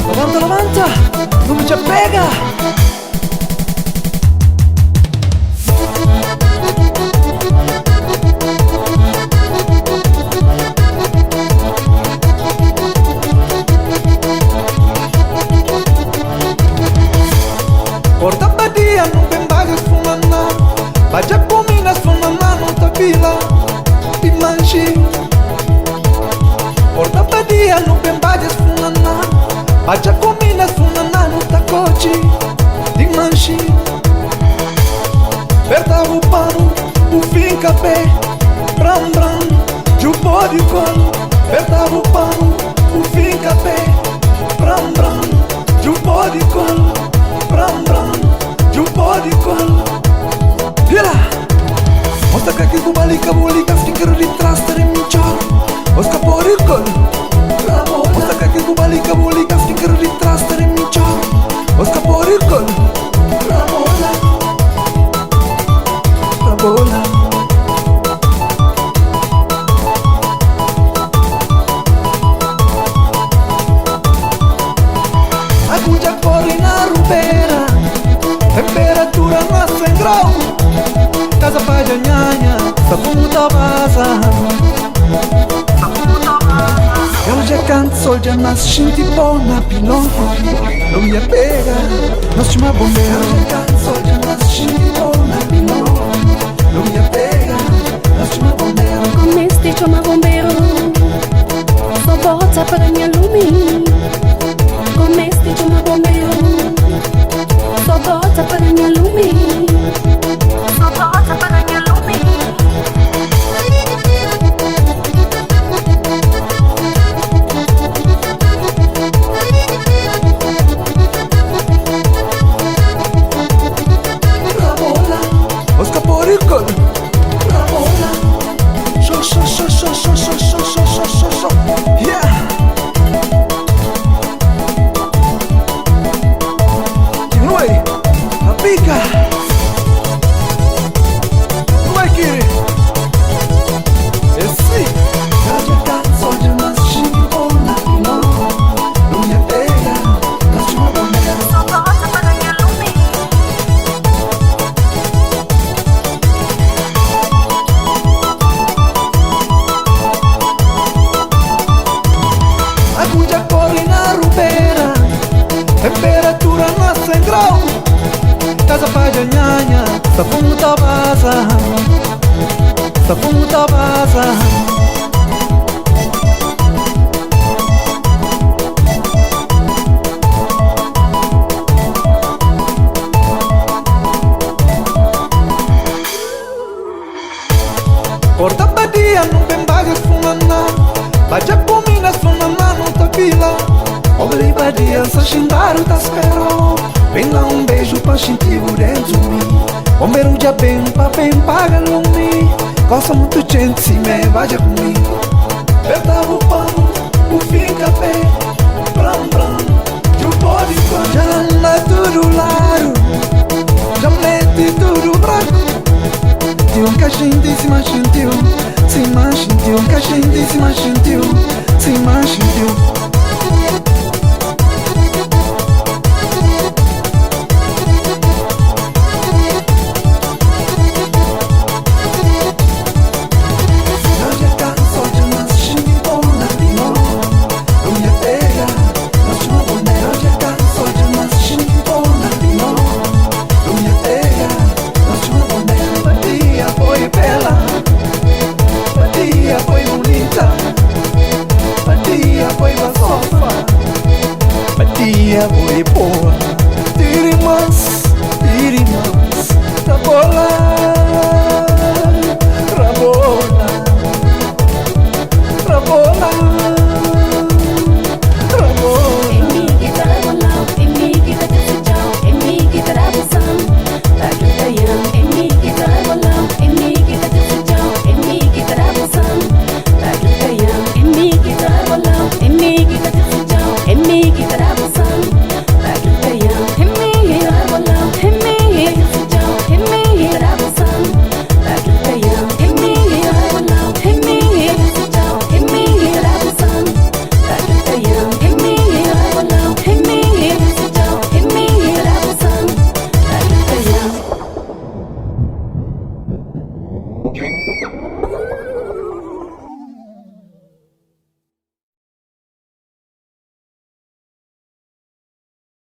Levanta, levanta, não me te apega. Porta badia, não tem bagas fumana. Baja cominas fumana, não tá vila de manche. Porta badia, não tem bagas fumana. Baja cominas fumana, não tá coche de manche. Perta o pano, o fim capé. Bram, bram, de body call. Perta o pano, o fim capé. Bram, bram, de body call. Bram, bram, de body call. Vira! Mostra que aqui com balika, bolika, finger de trás, tere minchor. Oscar body call. Mostra que aqui com balika, bolika, finger de trás, tere minchor. Oscar body call. Rabola. Rabola. Agulha corre na rubeira. Temperatura na 100 graus. Casa paja nhanha, saputa vaza. Eu já canto, sol já nasce, xinti bona, pilão. Não me apega, nós chama bombeiro. Eu já canto, sol já nasce, xinti bona, pilão. Não me apega, nós chama bombeiro. Comeste chama bombeiro, só volta para minha lumi. Comeste chama bombeiro, só volta para minha lumi. Só volta para minha lumi. Rabola, Oscar Boricol. Rabola, show, show, show, show, show, show, show, show, show, show, show. Yeah. Continue, a pica. Vai, Kiri. Esse. Eu já canto, sol já nasce, bona, pilão. Não me apega, nós chama bombeiro. Só volta para minha lumi. Agulha corre na rubeira. Temperatura na 100 graus. Casa paja nhanha, saputa vaza. Saputa vaza. Porta badia, não tem bagas fumana. Baja cominas fumana, não tá vila. Obri badia, só xindaram, tá espero. Vem lá um beijo pra sentir o dentro de mim. Bombeiro já bem, pra bem paga lumi. Gosta muito gente, se me vaja comigo. Apertava o pano, o fim café. Bram, bram, de um body com. Já anda tudo laro, já mete tudo branco. De um cachinho de cima, sentiu. Cima, sentiu, cachinho de cima, sentiu.